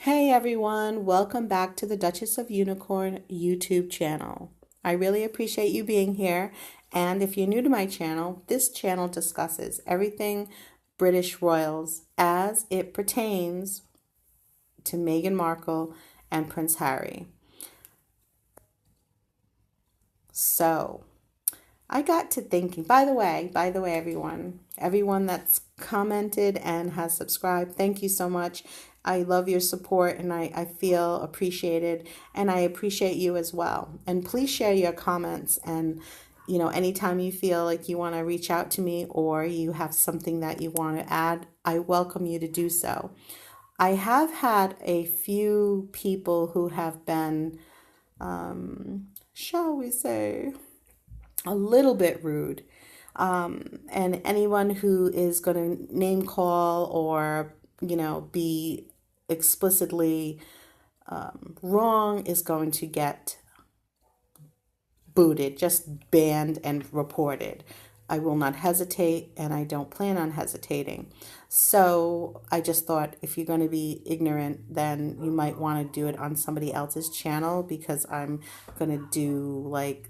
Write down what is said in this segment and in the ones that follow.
Hey everyone, welcome back to the Duchess of Unicorn YouTube channel. I really appreciate you being here, and if you're new to my channel, this channel discusses everything British royals as it pertains to Meghan Markle and Prince Harry. So, I got to thinking, by the way, everyone that's commented and has subscribed, thank you so much. I love your support and I feel appreciated and I appreciate you as well. And please share your comments and anytime you feel like you want to reach out to me or you have something that you want to add, I welcome you to do so. I have had a few people who have been, shall we say, a little bit rude. And anyone who is going to name call or, be explicitly wrong is going to get booted, just banned and reported. I will not hesitate and I don't plan on hesitating. So I just thought if you're going to be ignorant, then you might want to do it on somebody else's channel because I'm going to do like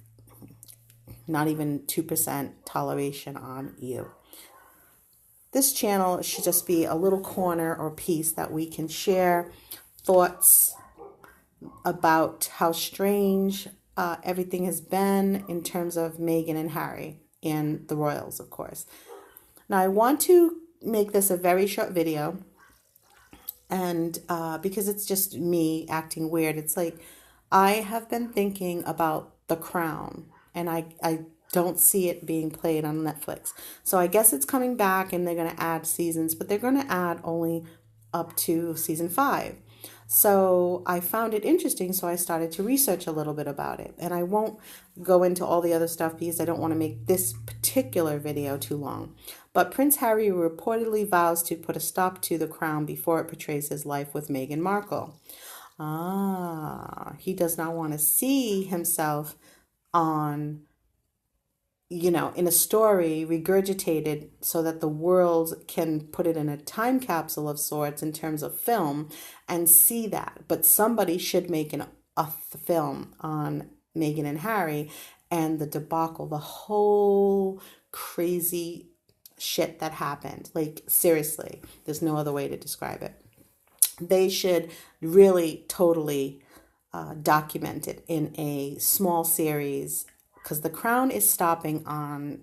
not even 2% toleration on you. This channel should just be a little corner or piece that we can share thoughts about how strange everything has been in terms of Meghan and Harry and the royals, of course. Now, I want to make this a very short video, and because it's just me acting weird, it's like I have been thinking about The Crown, and I don't see it being played on Netflix. So I guess it's coming back and they're going to add seasons, but they're going to add only up to season 5. So I found it interesting, so I started to research a little bit about it. And I won't go into all the other stuff because I don't want to make this particular video too long. But Prince Harry reportedly vows to put a stop to The Crown before it portrays his life with Meghan Markle. He does not want to see himself on, in a story regurgitated so that the world can put it in a time capsule of sorts in terms of film and see that. But somebody should make a film on Meghan and Harry and the debacle, the whole crazy shit that happened. Like, seriously, there's no other way to describe it. They should really totally document it in a small series because The Crown is stopping on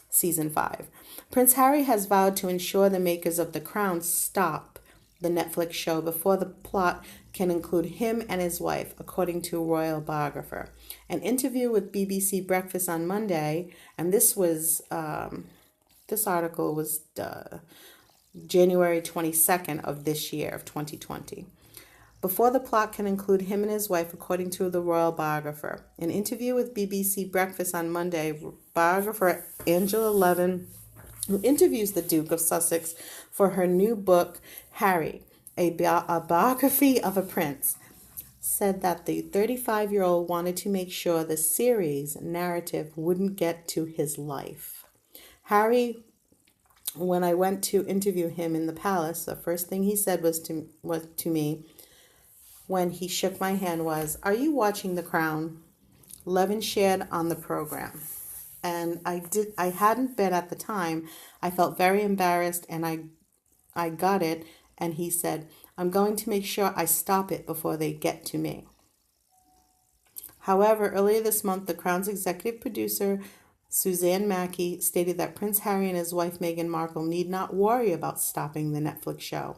season 5. Prince Harry has vowed to ensure the makers of The Crown stop the Netflix show before the plot can include him and his wife, according to a royal biographer. An interview with BBC Breakfast on Monday, and this article was January 22nd of this year of 2020. Before the plot can include him and his wife, according to the royal biographer. An interview with BBC Breakfast on Monday, biographer Angela Levin, who interviews the Duke of Sussex for her new book, Harry, a biography of a prince, said that the 35-year-old wanted to make sure the series narrative wouldn't get to his life. Harry, when I went to interview him in the palace, the first thing he said was to me, when he shook my hand, was, "Are you watching The Crown?" Levin shared on the program. And I hadn't been at the time. I felt very embarrassed and I got it. And he said, "I'm going to make sure I stop it before they get to me." However, earlier this month, The Crown's executive producer, Suzanne Mackey, stated that Prince Harry and his wife Meghan Markle need not worry about stopping the Netflix show.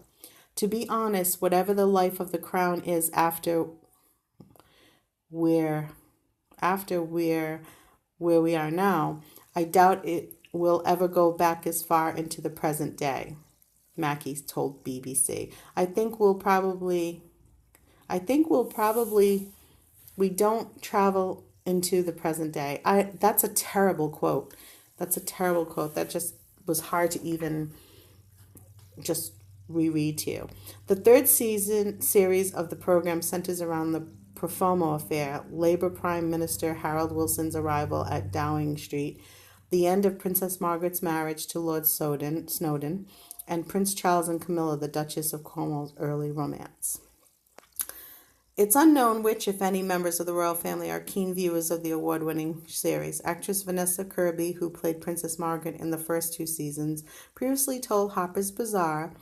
To be honest, whatever the life of The Crown is after we're where we are now, I doubt it will ever go back as far into the present day, Mackey told BBC. We don't travel into the present day. That's a terrible quote. That just was hard to even just reread to you. The third season series of the program centers around the Profumo affair, Labour Prime Minister Harold Wilson's arrival at Downing Street, the end of Princess Margaret's marriage to Lord Snowdon, and Prince Charles and Camilla, the Duchess of Cornwall's early romance. It's unknown which, if any, members of the royal family are keen viewers of the award-winning series. Actress Vanessa Kirby, who played Princess Margaret in the first 2 seasons, previously told Harper's Bazaar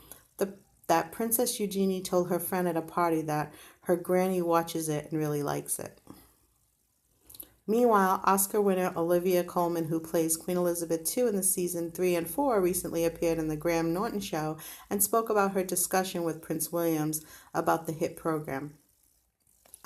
that Princess Eugenie told her friend at a party that her granny watches it and really likes it. Meanwhile, Oscar winner Olivia Colman, who plays Queen Elizabeth II in the season 3 and 4, recently appeared in the Graham Norton Show and spoke about her discussion with Prince William about the hit program.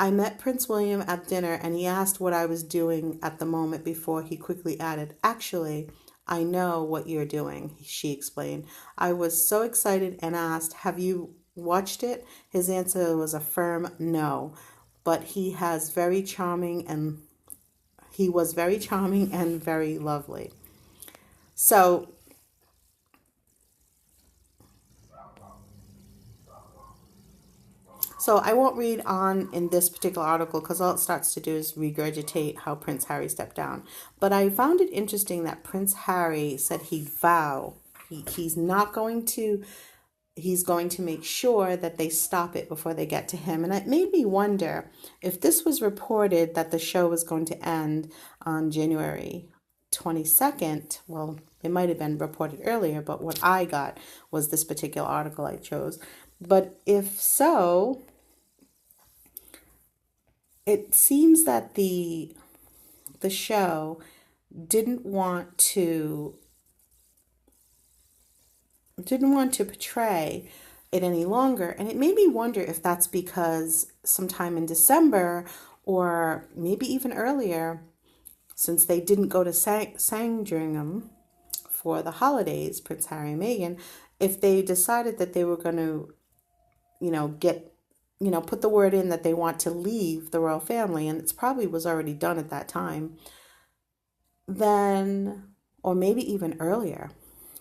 I met Prince William at dinner and he asked what I was doing at the moment before he quickly added, "Actually, I know what you're doing," she explained. I was so excited and asked, "Have you watched it?" His answer was a firm no, but he was very charming and very lovely. So I won't read on in this particular article because all it starts to do is regurgitate how Prince Harry stepped down. But I found it interesting that Prince Harry said he'd vow he's going to make sure that they stop it before they get to him. And it made me wonder if this was reported that the show was going to end on January 22nd. Well, it might have been reported earlier, but what I got was this particular article I chose. But if so, it seems that the show didn't want to portray it any longer, and it made me wonder if that's because sometime in December or maybe even earlier, since they didn't go to Sandringham for the holidays, Prince Harry and Meghan, if they decided that they were going to put the word in that they want to leave the royal family, and it's probably was already done at that time, then, or maybe even earlier,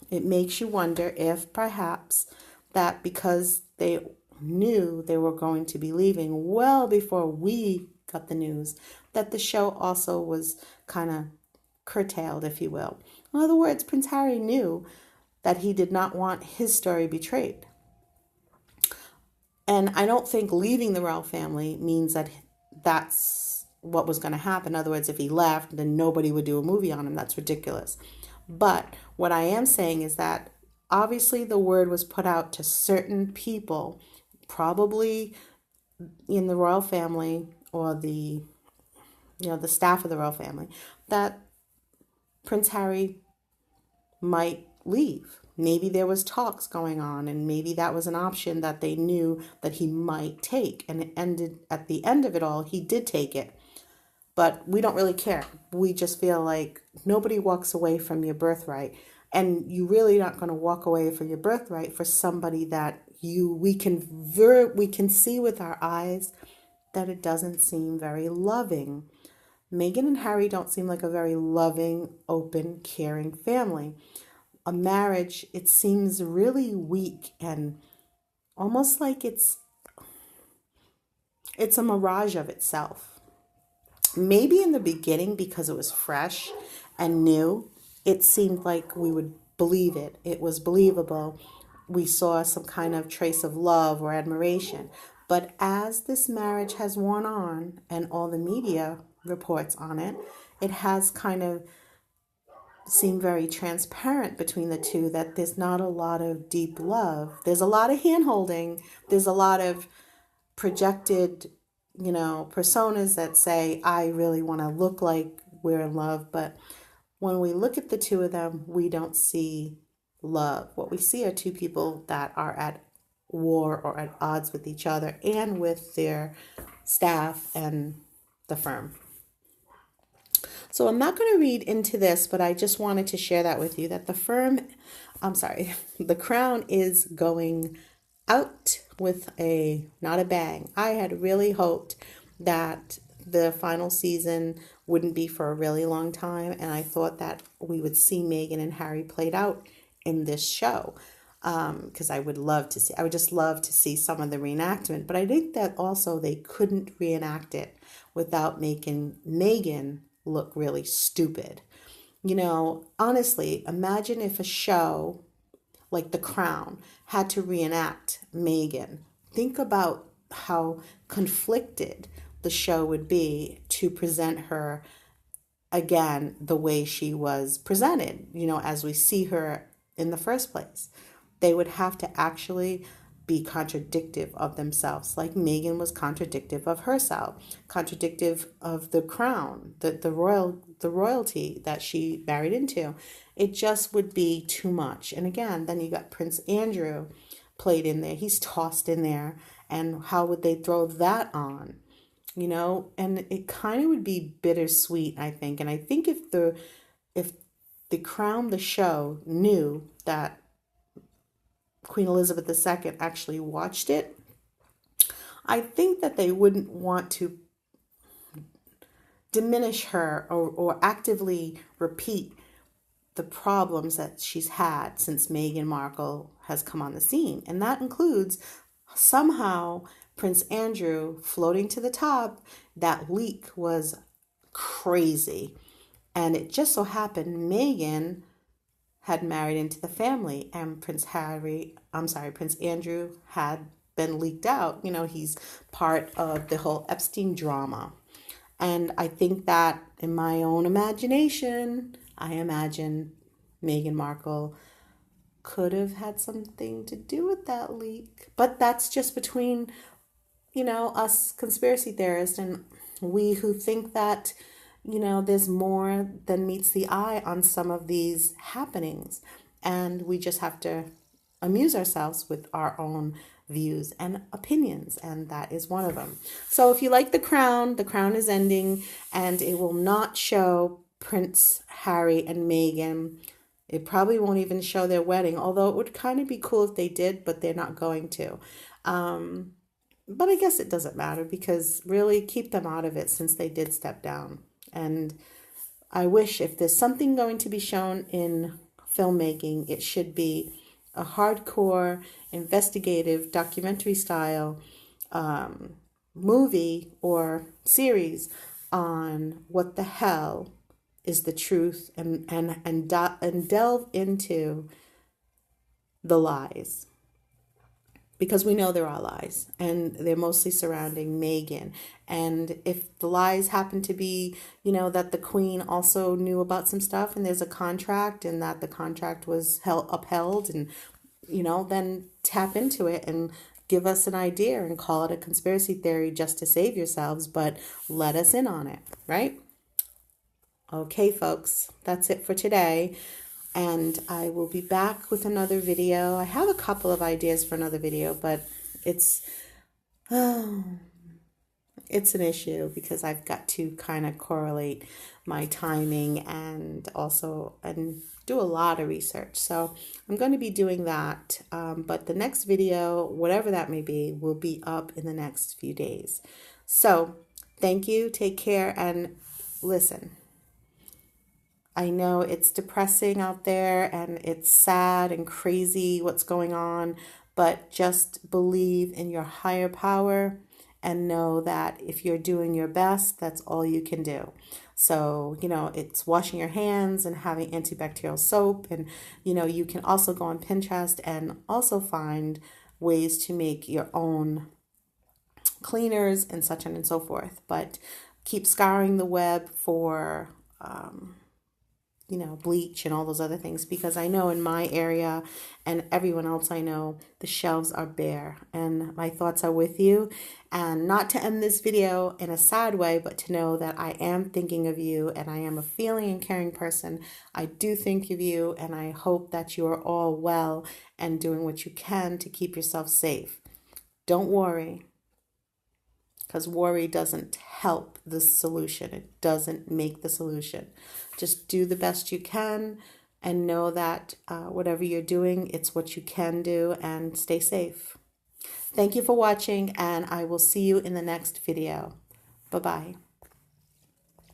it makes you wonder if perhaps that because they knew they were going to be leaving well before we got the news, that the show also was kind of curtailed, if you will. In other words, Prince Harry knew that he did not want his story betrayed. And I don't think leaving the royal family means that that's what was going to happen. In other words, if he left, then nobody would do a movie on him. That's ridiculous. But what I am saying is that obviously the word was put out to certain people, probably in the royal family or the staff of the royal family, that Prince Harry might leave. Maybe there was talks going on, and maybe that was an option that they knew that he might take. And it ended at the end of it all, he did take it. But we don't really care. We just feel like nobody walks away from your birthright. And you're really not going to walk away from your birthright for somebody that we can see with our eyes that it doesn't seem very loving. Meghan and Harry don't seem like a very loving, open, caring family. A marriage, it seems really weak and almost like it's a mirage of itself. Maybe in the beginning, because it was fresh and new, it seemed like we would believe it. It was believable. We saw some kind of trace of love or admiration. But as this marriage has worn on and all the media reports on it, it has kind of seemed very transparent between the two, that there's not a lot of deep love. There's a lot of hand-holding. There's a lot of projected, personas that say, I really want to look like we're in love. But when we look at the two of them, we don't see love. What we see are two people that are at war or at odds with each other and with their staff and the firm. So I'm not going to read into this, but I just wanted to share that with you, that the Crown is going out with not a bang. I had really hoped that the final season wouldn't be for a really long time, and I thought that we would see Meghan and Harry played out in this show, because I would just love to see some of the reenactment. But I think that also they couldn't reenact it without making Meghan look really stupid. Honestly, imagine if a show like The Crown, had to reenact Meghan. Think about how conflicted the show would be to present her again the way she was presented, as we see her in the first place. They would have to actually be contradictive of themselves, like Meghan was contradictive of herself, contradictive of the crown, the royalty that she married into. It just would be too much. And again, then you got Prince Andrew played in there. He's tossed in there. And how would they throw that on? And it kind of would be bittersweet, I think. And I think if the Crown, the show, knew that Queen Elizabeth II actually watched it, I think that they wouldn't want to diminish her or actively repeat the problems that she's had since Meghan Markle has come on the scene. And that includes somehow Prince Andrew floating to the top. That leak was crazy. And it just so happened Meghan had married into the family, and Prince Andrew had been leaked out. He's part of the whole Epstein drama. And I think that in my own imagination, I imagine Meghan Markle could have had something to do with that leak. But that's just between, us conspiracy theorists and we who think that, there's more than meets the eye on some of these happenings. And we just have to amuse ourselves with our own views and opinions, and that is one of them. So if you like The Crown is ending, and it will not show Prince Harry and Meghan. It probably won't even show their wedding, although it would kind of be cool if they did, but they're not going to. But I guess it doesn't matter, because really keep them out of it since they did step down. And I wish if there's something going to be shown in filmmaking, it should be a hardcore, investigative, documentary style movie or series on what the hell is the truth, and delve into the lies. Because we know there are lies, and they're mostly surrounding Meghan. And if the lies happen to be, that the Queen also knew about some stuff, and there's a contract, and that the contract was upheld, and, then tap into it and give us an idea and call it a conspiracy theory just to save yourselves, but let us in on it, right? Okay, folks, that's it for today. And I will be back with another video. I have a couple of ideas for another video, but it's an issue because I've got to kind of correlate my timing and do a lot of research. So I'm going to be doing that. But the next video, whatever that may be, will be up in the next few days. So thank you. Take care, and listen. I know it's depressing out there, and it's sad and crazy what's going on, but just believe in your higher power and know that if you're doing your best, that's all you can do. So, it's washing your hands and having antibacterial soap, and, you can also go on Pinterest and also find ways to make your own cleaners and such on and so forth. But keep scouring the web for bleach and all those other things, because I know in my area and everyone else I know, the shelves are bare, and my thoughts are with you. And not to end this video in a sad way, but to know that I am thinking of you, and I am a feeling and caring person. I do think of you, and I hope that you are all well and doing what you can to keep yourself safe. Don't worry, because worry doesn't help the solution. It doesn't make the solution. Just do the best you can, and know that whatever you're doing, it's what you can do, and stay safe. Thank you for watching, and I will see you in the next video. Bye-bye.